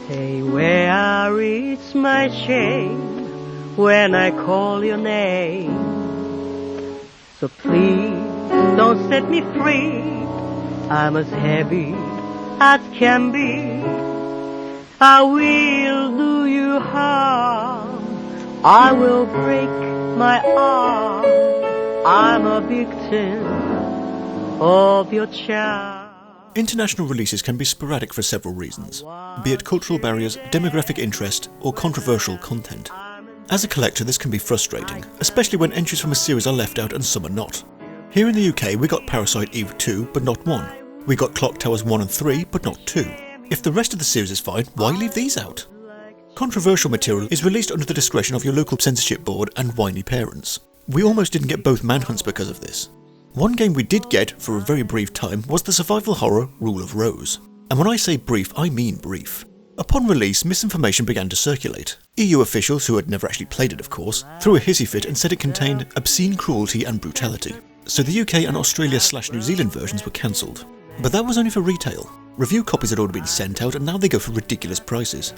Say, where is my shame when I call your name? So please don't set me free. I'm as heavy as can be. I will do you harm. I will break my arm. I'm a victim of your charm. International releases can be sporadic for several reasons, be it cultural barriers, demographic interest, or controversial content. As a collector, this can be frustrating, especially when entries from a series are left out and some are not. Here in the UK, we got Parasite Eve 2, but not 1. We got Clock Towers 1 and 3, but not 2. If the rest of the series is fine, why leave these out? Controversial material is released under the discretion of your local censorship board and whiny parents. We almost didn't get both manhunts because of this. One game we did get, for a very brief time, was the survival horror Rule of Rose. And when I say brief, I mean brief. Upon release, misinformation began to circulate. EU officials, who had never actually played it of course, threw a hissy fit and said it contained obscene cruelty and brutality. So the UK and Australia/New Zealand versions were cancelled. But that was only for retail. Review copies had already been sent out and now they go for ridiculous prices.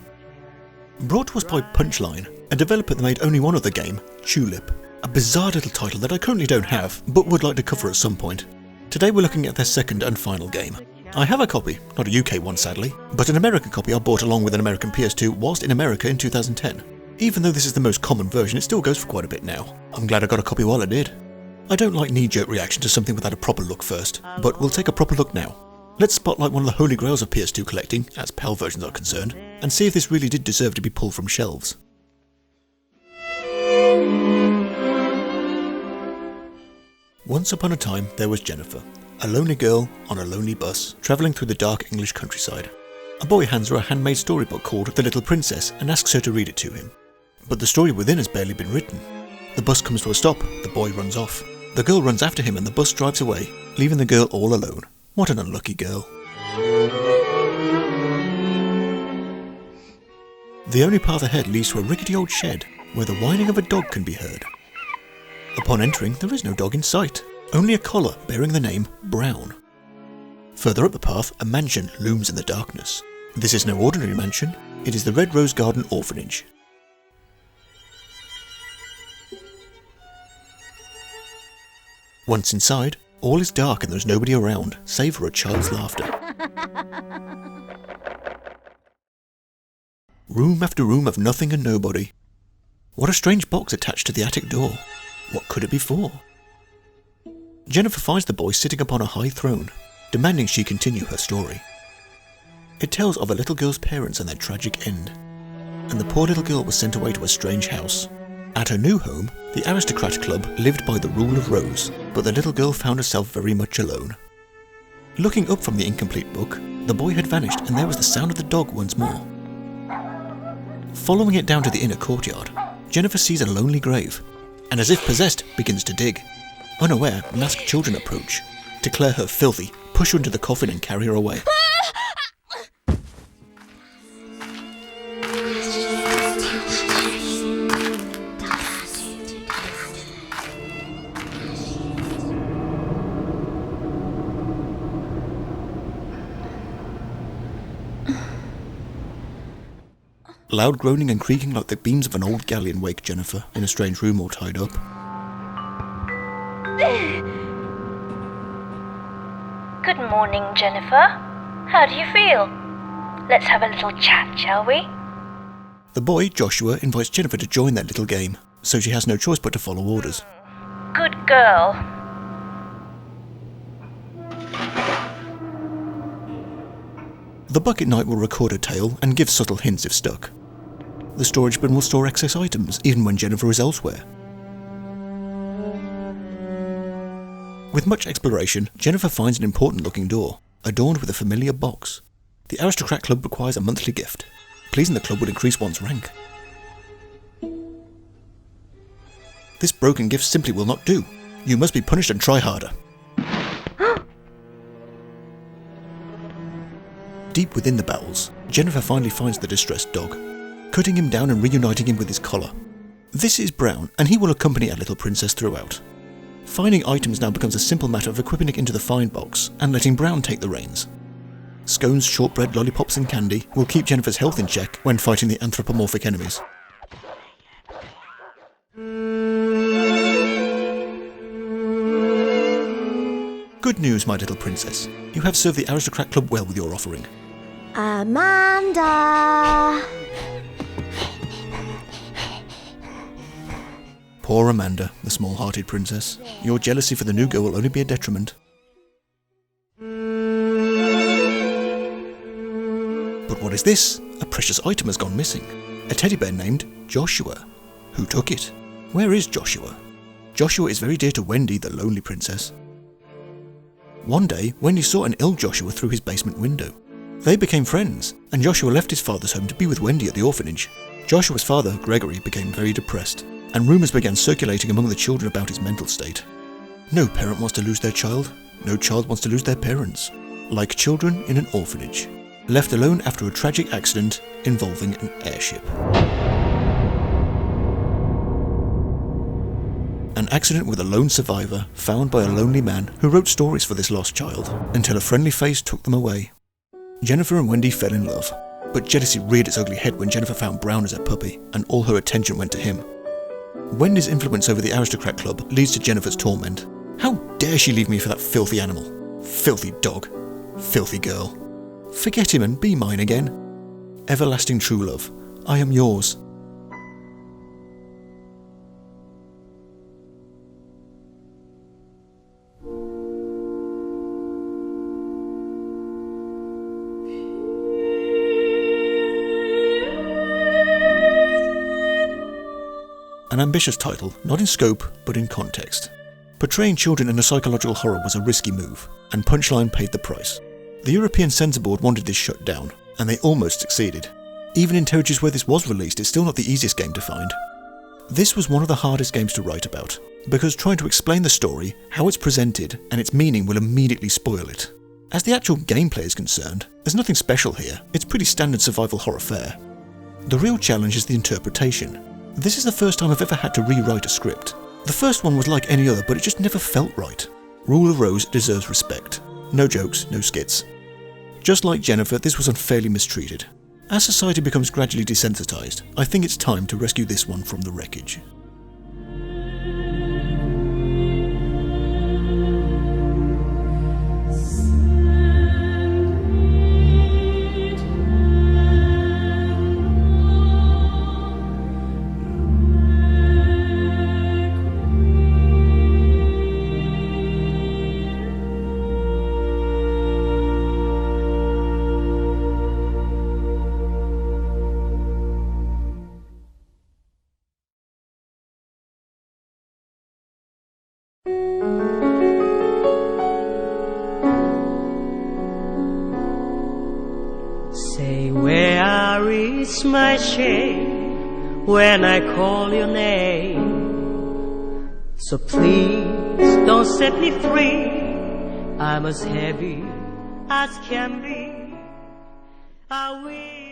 Brought to us by Punchline, a developer that made only one other game, Tulip. A bizarre little title that I currently don't have, but would like to cover at some point. Today we're looking at their second and final game. I have a copy, not a UK one sadly, but an American copy I bought along with an American PS2 whilst in America in 2010. Even though this is the most common version, it still goes for quite a bit now. I'm glad I got a copy while I did. I don't like knee-jerk reaction to something without a proper look first, but we'll take a proper look now. Let's spotlight one of the holy grails of PS2 collecting, as PAL versions are concerned, and see if this really did deserve to be pulled from shelves. Once upon a time, there was Jennifer, a lonely girl on a lonely bus, travelling through the dark English countryside. A boy hands her a handmade storybook called The Little Princess and asks her to read it to him. But the story within has barely been written. The bus comes to a stop, the boy runs off. The girl runs after him and the bus drives away, leaving the girl all alone. What an unlucky girl. The only path ahead leads to a rickety old shed, where the whining of a dog can be heard. Upon entering, there is no dog in sight, only a collar bearing the name Brown. Further up the path, a mansion looms in the darkness. This is no ordinary mansion, it is the Red Rose Garden Orphanage. Once inside, all is dark and there is nobody around, save for a child's laughter. Room after room of nothing and nobody. What a strange box attached to the attic door. What could it be for? Jennifer finds the boy sitting upon a high throne, demanding she continue her story. It tells of a little girl's parents and their tragic end, and the poor little girl was sent away to a strange house. At her new home, the Aristocrat Club lived by the Rule of Rose, but the little girl found herself very much alone. Looking up from the incomplete book, the boy had vanished and there was the sound of the dog once more. Following it down to the inner courtyard, Jennifer sees a lonely grave, and as if possessed, begins to dig. Unaware, masked children approach, declare her filthy, push her into the coffin and carry her away. Loud groaning and creaking like the beams of an old galleon wake Jennifer in a strange room all tied up. Good morning, Jennifer. How do you feel? Let's have a little chat, shall we? The boy, Joshua, invites Jennifer to join their little game, so she has no choice but to follow orders. Good girl. The bucket knight will record a tale and give subtle hints if stuck. The storage bin will store excess items, even when Jennifer is elsewhere. With much exploration, Jennifer finds an important-looking door, adorned with a familiar box. The Aristocrat Club requires a monthly gift. Pleasing the club would increase one's rank. This broken gift simply will not do. You must be punished and try harder. Deep within the bowels, Jennifer finally finds the distressed dog, cutting him down and reuniting him with his collar. This is Brown, and he will accompany our little princess throughout. Finding items now becomes a simple matter of equipping it into the find box and letting Brown take the reins. Scones, shortbread, lollipops and candy will keep Jennifer's health in check when fighting the anthropomorphic enemies. Good news, my little princess. You have served the Aristocrat Club well with your offering. Amanda! Poor Amanda, the small-hearted princess. Your jealousy for the new girl will only be a detriment. But what is this? A precious item has gone missing. A teddy bear named Joshua. Who took it? Where is Joshua? Joshua is very dear to Wendy, the lonely princess. One day, Wendy saw an ill Joshua through his basement window. They became friends, and Joshua left his father's home to be with Wendy at the orphanage. Joshua's father, Gregory, became very depressed, and rumours began circulating among the children about his mental state. No parent wants to lose their child. No child wants to lose their parents. Like children in an orphanage, left alone after a tragic accident involving an airship. An accident with a lone survivor found by a lonely man who wrote stories for this lost child until a friendly face took them away. Jennifer and Wendy fell in love, but jealousy reared its ugly head when Jennifer found Brown as a puppy and all her attention went to him. Wendy's influence over the Aristocrat Club leads to Jennifer's torment. How dare she leave me for that filthy animal? Filthy dog. Filthy girl. Forget him and be mine again. Everlasting true love, I am yours. An ambitious title, not in scope, but in context. Portraying children in a psychological horror was a risky move, and Punchline paid the price. The European Censor Board wanted this shut down, and they almost succeeded. Even in territories where this was released, it's still not the easiest game to find. This was one of the hardest games to write about, because trying to explain the story, how it's presented, and its meaning will immediately spoil it. As the actual gameplay is concerned, there's nothing special here, it's pretty standard survival horror fare. The real challenge is the interpretation. This is the first time I've ever had to rewrite a script. The first one was like any other, but it just never felt right. Rule of Rose deserves respect. No jokes, no skits. Just like Jennifer, this was unfairly mistreated. As society becomes gradually desensitized, I think it's time to rescue this one from the wreckage. Say, where is my shame when I call your name? So please don't set me free. I'm as heavy as can be. I will.